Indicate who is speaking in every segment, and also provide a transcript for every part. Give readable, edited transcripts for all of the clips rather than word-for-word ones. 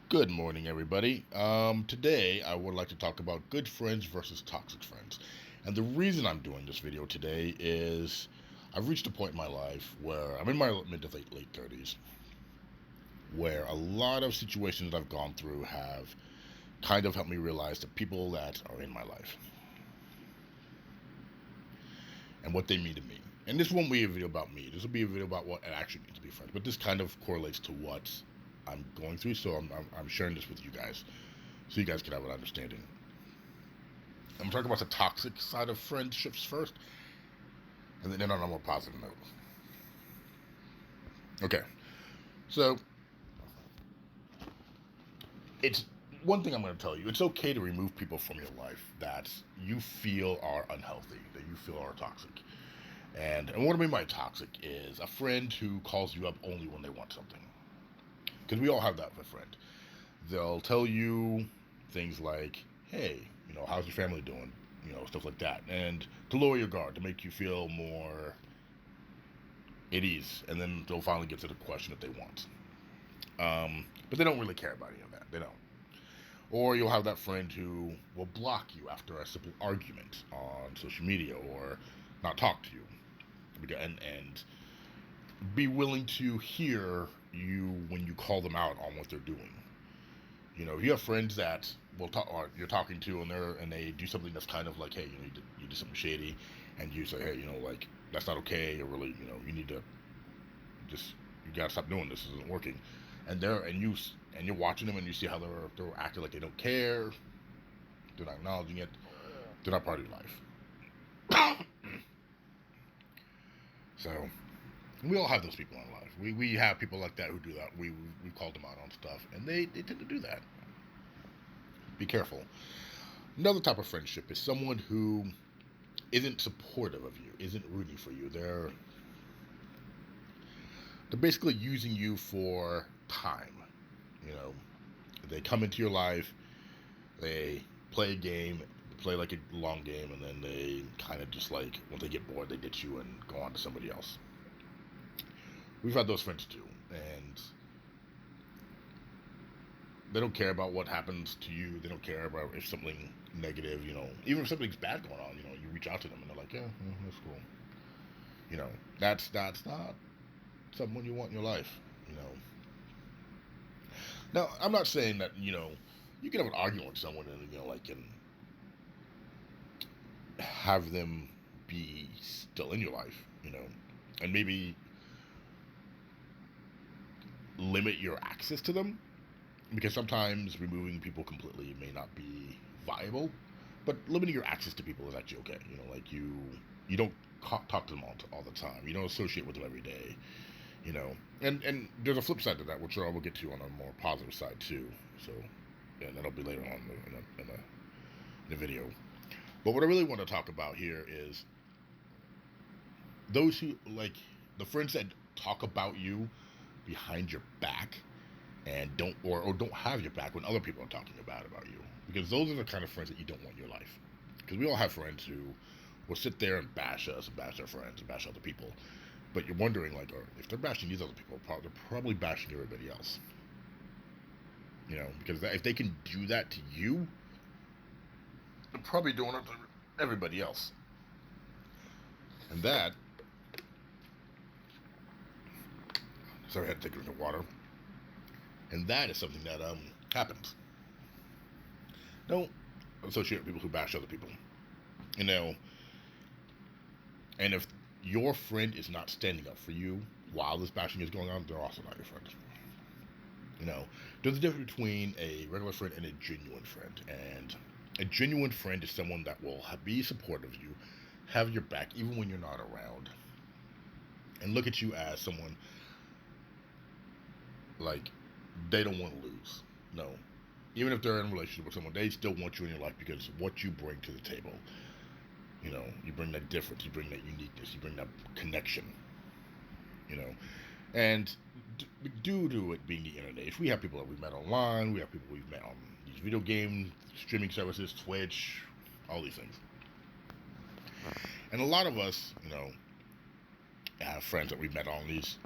Speaker 1: Good morning, everybody. Today, I would like to talk about good friends versus toxic friends. And the reason I'm doing this video today is I've reached a point in my life where I'm in my mid to late 30s, where a lot of situations that I've gone through have kind of helped me realize the people that are in my life and what they mean to me. And this won't be a video about me. This will be a video about what it actually means to be friends. But this kind of correlates to what I'm going through, so I'm sharing this with you guys so you guys can have an understanding. I'm talking about the toxic side of friendships first, and then on a more positive note. Okay, so it's one thing I'm going to tell you. It's okay to remove people from your life that you feel are unhealthy, that you feel are toxic. And what I mean by toxic is a friend who calls you up only when they want something. Because we all have that with a friend. They'll tell you things like, hey, how's your family doing? Stuff like that. And to lower your guard, to make you feel more at ease. And then they'll finally get to the question that they want. But they don't really care about any of that. They don't. Or you'll have that friend who will block you after a simple argument on social media or not talk to you. And be willing to hear you when you call them out on what they're doing. If you have friends that will talk, or you're talking to, and they do something that's kind of like, hey, you do something shady, and you say, hey, like that's not okay, or really, you need to you gotta stop doing this. This isn't working. And you're watching them, and you see how they're acting like they don't care. They're not acknowledging it. They're not part of your life. So we all have those people in life. We have people like that who do that. We called them out on stuff, and they tend to do that. Be careful. Another type of friendship is someone who isn't supportive of you, isn't rooting for you. They're basically using you for time. You know, they come into your life, they play a game, play like a long game, and then they kind of just like, when they get bored, they ditch you and go on to somebody else. We've had those friends too, and they don't care about what happens to you. They don't care about if something negative, even if something's bad going on, you reach out to them and they're like, yeah, that's cool. That's not someone you want in your life, you know. Now, I'm not saying that, you can have an argument with someone and, and have them be still in your life, and maybe limit your access to them, because sometimes removing people completely may not be viable, but limiting your access to people is actually okay. Like you don't talk to them all the time. You don't associate with them every day. And there's a flip side to that, which I will get to on a more positive side too. So, yeah, that'll be later on in the video. But what I really want to talk about here is those who, like, the friends that talk about you behind your back and don't have your back when other people are talking about you, because those are the kind of friends that you don't want in your life. Because we all have friends who will sit there and bash us and bash their friends and bash other people, but you're wondering, like, if they're bashing these other people, they're probably bashing everybody else. Because if they can do that to you, they're probably doing it to everybody else. And that, sorry, I had to take a drink of water. And that is something that happens. Don't associate with people who bash other people. And if your friend is not standing up for you while this bashing is going on, they're also not your friend. There's a difference between a regular friend and a genuine friend. And a genuine friend is someone that will be supportive of you, have your back even when you're not around, and look at you as someone like they don't want to lose. No. Even if they're in a relationship with someone, they still want you in your life because of what you bring to the table. You bring that difference, you bring that uniqueness, you bring that connection. And due to it being the internet age, we have people that we met online, we have people we've met on these video game streaming services, Twitch, all these things. And a lot of us, have friends that we've met on these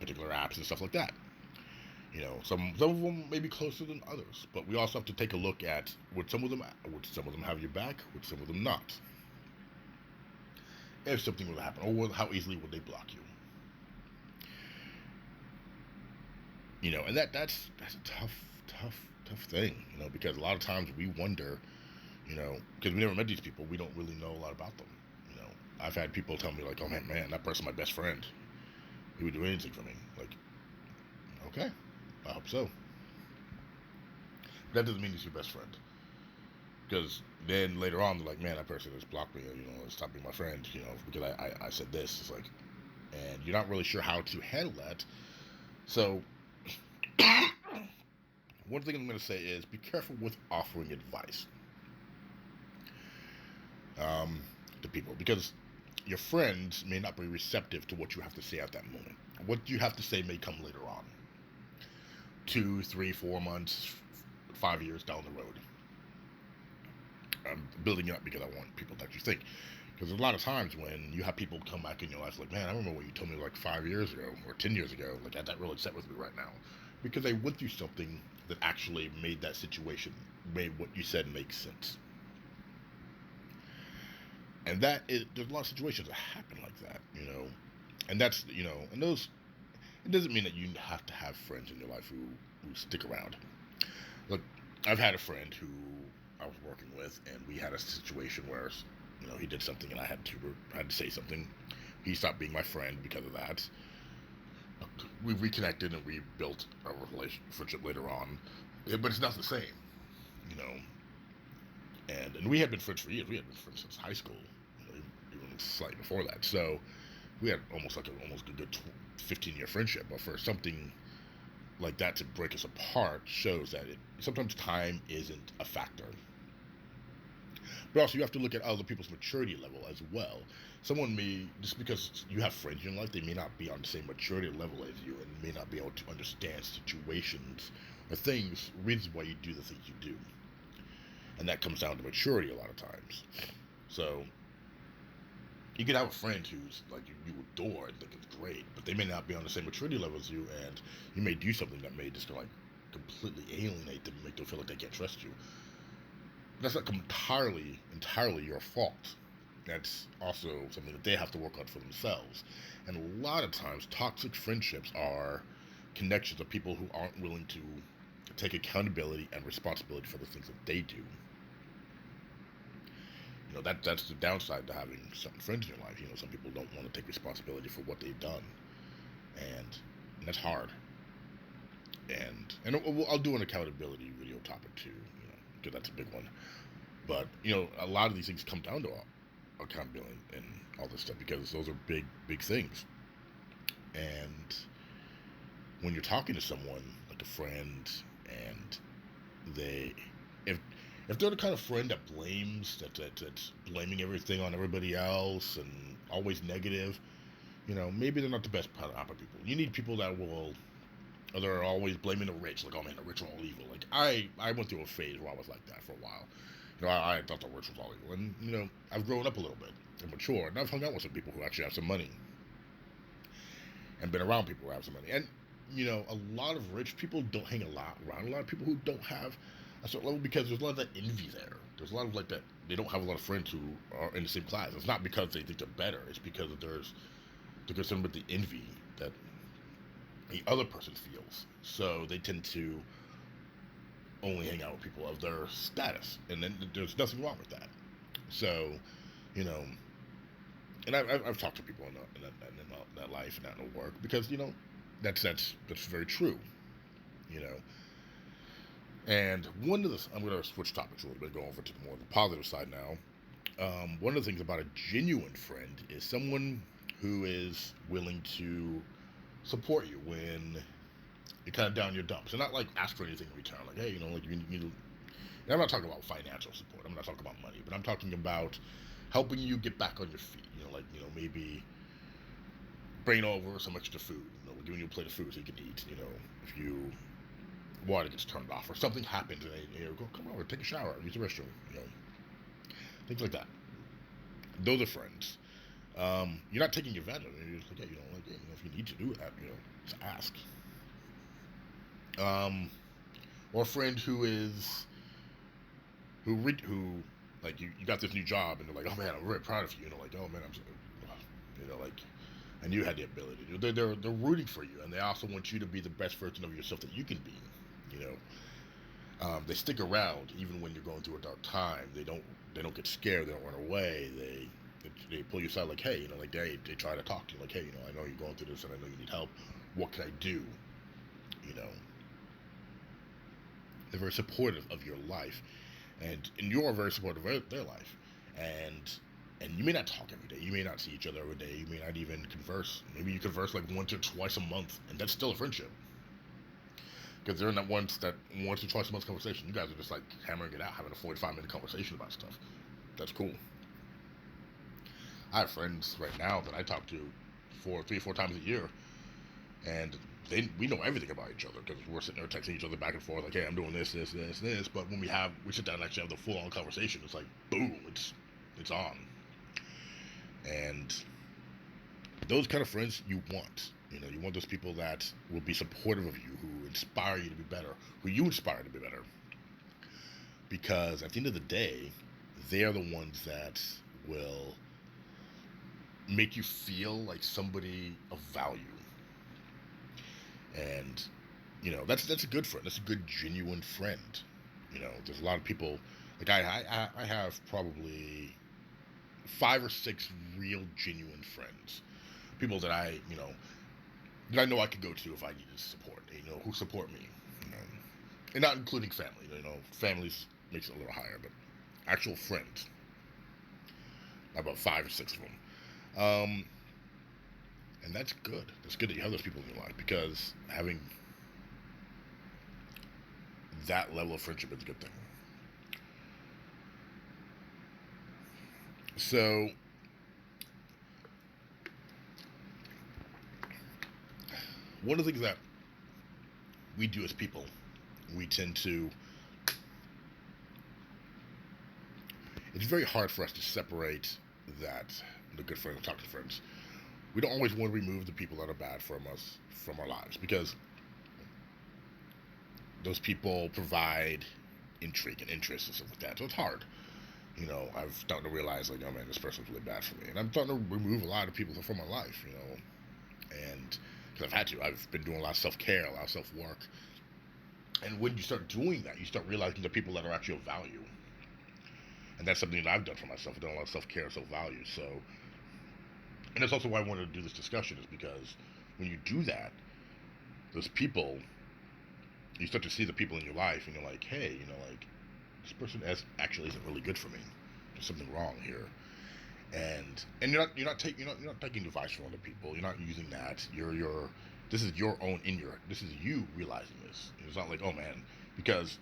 Speaker 1: particular apps and stuff like that. Some of them may be closer than others, but we also have to take a look at would some of them have your back, would some of them not? If something were to happen, or how easily would they block you? And that's a tough thing, because a lot of times we wonder, because we never met these people, we don't really know a lot about them. I've had people tell me like, oh man, that person's my best friend. He would do anything for me. Like, okay, I hope so. But that doesn't mean he's your best friend. Because then later on, they're like, man, that person has blocked me, stopped being my friend, because I said this. It's like, and you're not really sure how to handle that. So, one thing I'm going to say is be careful with offering advice to people, because your friends may not be receptive to what you have to say at that moment. What you have to say may come later on, 2, 3, 4 months, 5 years down the road. I'm building it up because I want people to actually think. Because a lot of times when you have people come back in your life like, man, I remember what you told me like 5 years ago or 10 years ago, like that really set with me right now. Because they went through something that actually made that situation, made what you said make sense. And there's a lot of situations that happen like that, and that's, and those, it doesn't mean that you have to have friends in your life who stick around. Look, I've had a friend who I was working with, and we had a situation where, he did something and I had to say something. He stopped being my friend because of that. We reconnected and we built a friendship later on, but it's not the same, you know. And we had been friends for years. We had been friends since high school, even slightly before that. So we had almost a good 15-year friendship. But for something like that to break us apart shows that sometimes time isn't a factor. But also you have to look at other people's maturity level as well. Someone may, just because you have friends in your life, they may not be on the same maturity level as you and may not be able to understand situations or reasons why you do the things you do. And that comes down to maturity a lot of times. So you could have a friend who's like you adore and think it's great, but they may not be on the same maturity level as you, and you may do something that may just like completely alienate them, make them feel like they can't trust you. That's not entirely your fault. That's also something that they have to work on for themselves. And a lot of times, toxic friendships are connections of people who aren't willing to take accountability and responsibility for the things that they do. That's the downside to having certain friends in your life. Some people don't want to take responsibility for what they've done, and that's hard. And I'll do an accountability video topic too, because that's a big one. But a lot of these things come down to accountability and all this stuff, because those are big things. And when you're talking to someone like a friend, and if they're the kind of friend that blames, that's blaming everything on everybody else and always negative, maybe they're not the best type of people. You need people that they're always blaming the rich, like, oh man, the rich are all evil. Like I went through a phase where I was like that for a while. I thought the rich was all evil, and I've grown up a little bit and matured, and I've hung out with some people who actually have some money, and been around people who have some money, and a lot of rich people don't hang around a lot of people who don't have a certain level, because there's a lot of that envy there. There's a lot of like that. They don't have a lot of friends who are in the same class. It's not because they think they're better. It's because they're concerned with the envy that the other person feels. So they tend to only hang out with people of their status, and then there's nothing wrong with that. So, and I've talked to people in that life and that in the work, because that's very true. And I'm going to switch topics a little bit, go over to more of the positive side now. One of the things about a genuine friend is someone who is willing to support you when you're kind of down your dumps, and not like ask for anything in return. Like, hey, like you. And I'm not talking about financial support. I'm not talking about money, but I'm talking about helping you get back on your feet. Maybe bringing over some extra food. Giving you a plate of food so you can eat. If you water gets turned off or something happens, and they go, come over, take a shower, use the restroom. Things like that. Those are friends. You're not taking advantage of it. You're just like, if you need to do that, just ask. um, or a friend who like you got this new job and they're like, oh man, I'm very proud of you. You know, like, oh man, I'm so, you know, like, and you had the ability. They're rooting for you, and they also want you to be the best version of yourself that you can be. You know, they stick around even when you're going through a dark time. They don't get scared. They don't run away. They pull you aside like, hey, you know, like they try to talk to you like, hey, you know, I know you're going through this and I know you need help. What can I do? You know, they're very supportive of your life, and you're very supportive of their life, and you may not talk every day, you may not see each other every day, you may not even converse. Maybe you converse like once or twice a month, and that's still a friendship because they're in that once or twice a month conversation. You guys are just like hammering it out, having a 45-minute conversation about stuff. That's cool. I have friends right now that I talk to 3 or 4 times a year, and we know everything about each other because we're sitting there texting each other back and forth like, hey, I'm doing this, this, this, this. But when we sit down and actually have the full on conversation, it's like boom, it's on. And those kind of friends you want. You know, you want those people that will be supportive of you, who inspire you to be better, who you inspire to be better. Because at the end of the day, they're the ones that will make you feel like somebody of value. And you know, that's a good friend. That's a good genuine friend. You know, there's a lot of people like I have probably 5 or 6 real genuine friends. People that I know I could go to if I needed support. You know, who support me. You know, and not including family. You know, families makes it a little higher, but actual friends. About 5 or 6 of them. Um, and that's good. It's good that you have those people in your life because having that level of friendship is a good thing. So, one of the things that we do as people, we tend to, it's very hard for us to separate that, the good friends and toxic friends. We don't always want to remove the people that are bad from us from our lives because those people provide intrigue and interest and stuff like that. So it's hard. You know, I've started to realize like, oh man, this person's really bad for me, and I'm starting to remove a lot of people from my life. You know, and because I've had to, I've been doing a lot of self-care, a lot of self-work, and when you start doing that, you start realizing the people that are actually of value, and that's something that I've done for myself. I've done a lot of self-care and self-value. So, and that's also why I wanted to do this discussion, is because when you do that, those people, you start to see the people in your life, and you're like, hey, you know, like this person actually isn't really good for me. There's something wrong here, and you're not taking advice from other people. You're not using that. This is your own this is you realizing this. It's not like, oh man, because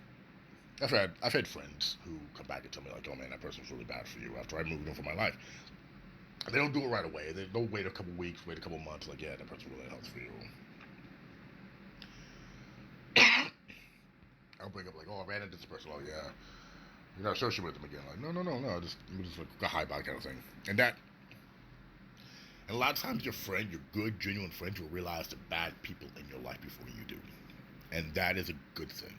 Speaker 1: I've had friends who come back and tell me like, oh man, that person's really bad for you after I moved them from my life. They don't do it right away. They'll wait a couple weeks, wait a couple months, like, yeah, that person really helps for you. I'll bring up like, oh, I ran into this person. Oh yeah, you're not associated with them again. Like, no, just like a high bye kind of thing. And a lot of times your good, genuine friends will realize the bad people in your life before you do. And that is a good thing.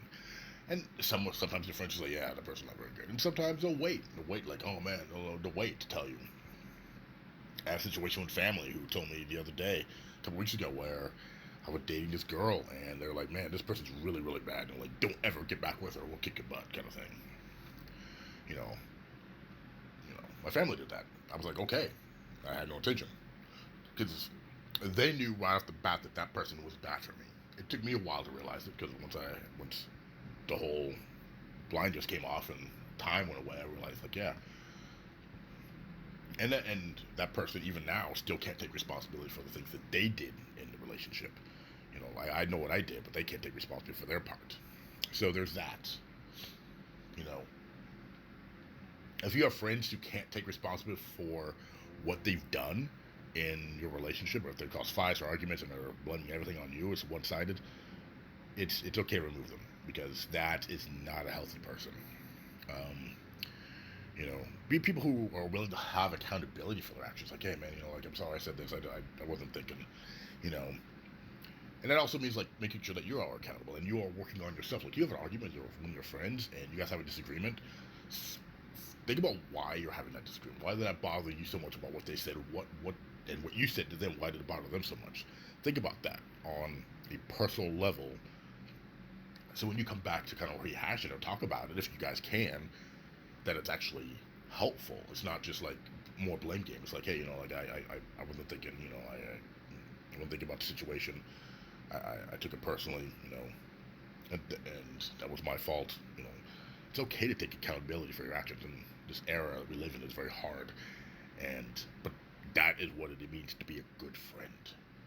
Speaker 1: And sometimes your friends will say, yeah, the person's not very good. And sometimes they'll wait. Like, oh man, they'll wait to tell you. I had a situation with family who told me the other day, a couple weeks ago, where I was dating this girl, and they're like, man, this person's really, really bad. And like, don't ever get back with her, we'll kick your butt, kind of thing. You know, my family did that. I was like, okay. I had no intention. Because they knew right off the bat that that person was bad for me. It took me a while to realize it, because once the whole blind just came off and time went away, I realized, like, yeah. And that person, even now, still can't take responsibility for the things that they did in the relationship. You know, I know what I did, but they can't take responsibility for their part. So there's that. You know, if you have friends who can't take responsibility for what they've done in your relationship, or if they cause fights or arguments and they're blaming everything on you, it's one-sided, it's okay to remove them, because that is not a healthy person. You know, be people who are willing to have accountability for their actions. Like, hey man, you know, like, I'm sorry I said this, I wasn't thinking, you know. And that also means like making sure that you are accountable and you are working on yourself. Like you have an argument with one of your friends and you guys have a disagreement. Think about why you're having that disagreement. Why did that bother you so much about what they said? And what you said to them? Why did it bother them so much? Think about that on a personal level. So when you come back to kind of rehash it or talk about it, if you guys can, that it's actually helpful. It's not just like more blame game. It's like, hey, like I wasn't thinking, I wasn't thinking about the situation. I took it personally, and that was my fault. It's okay to take accountability for your actions. And this era we live in is very hard, but that is what it means to be a good friend: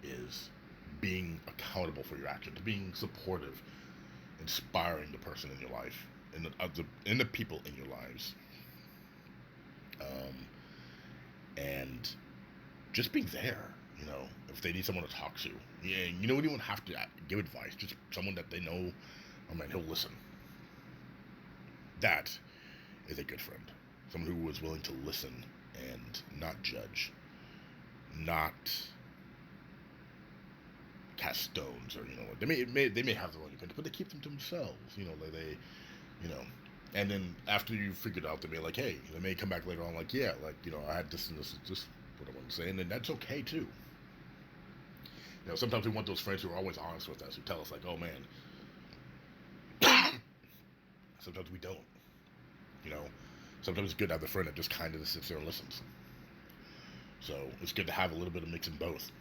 Speaker 1: is being accountable for your actions, being supportive, inspiring the person in your life, and the people in your lives, and just being there. If they need someone to talk to, yeah, you don't even have to give advice. Just someone that they know, oh man, he'll listen. That is a good friend. Someone who is willing to listen and not judge, not cast stones, or they may have their own opinion, but they keep them to themselves. And then after you figured out, they may like, hey, they may come back later on like, yeah, like I had this and this is just what I want to say, and then that's okay too. Sometimes we want those friends who are always honest with us, who tell us like, oh man. Sometimes we don't. Sometimes it's good to have the friend that just kind of sits there and listens. So it's good to have a little bit of mix in both,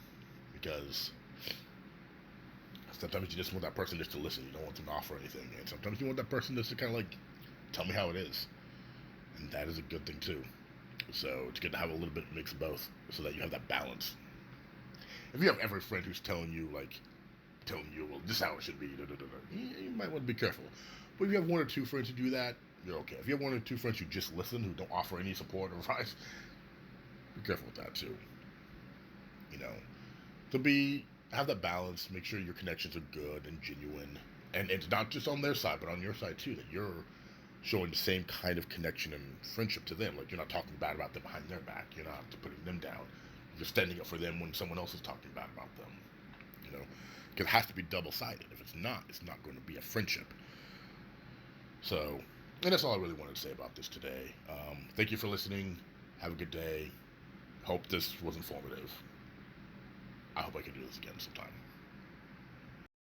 Speaker 1: because sometimes you just want that person just to listen. You don't want them to offer anything, and sometimes you want that person just to kind of like tell me how it is, and that is a good thing too. So it's good to have a little bit of mix of both, so that you have that balance. If you have every friend who's telling you, well, this is how it should be, you might want to be careful. But if you have one or two friends who do that, you're okay. If you have one or two friends who just listen, who don't offer any support or advice, be careful with that too. Have that balance, make sure your connections are good and genuine. And it's not just on their side, but on your side too, that you're showing the same kind of connection and friendship to them. Like you're not talking bad about them behind their back. You're not putting them down. You're standing up for them when someone else is talking bad about them. Because it has to be double-sided. If it's not going to be a friendship. So, and that's all I really wanted to say about this today. Thank you for listening. Have a good day. Hope this was informative. I hope I can do this again sometime.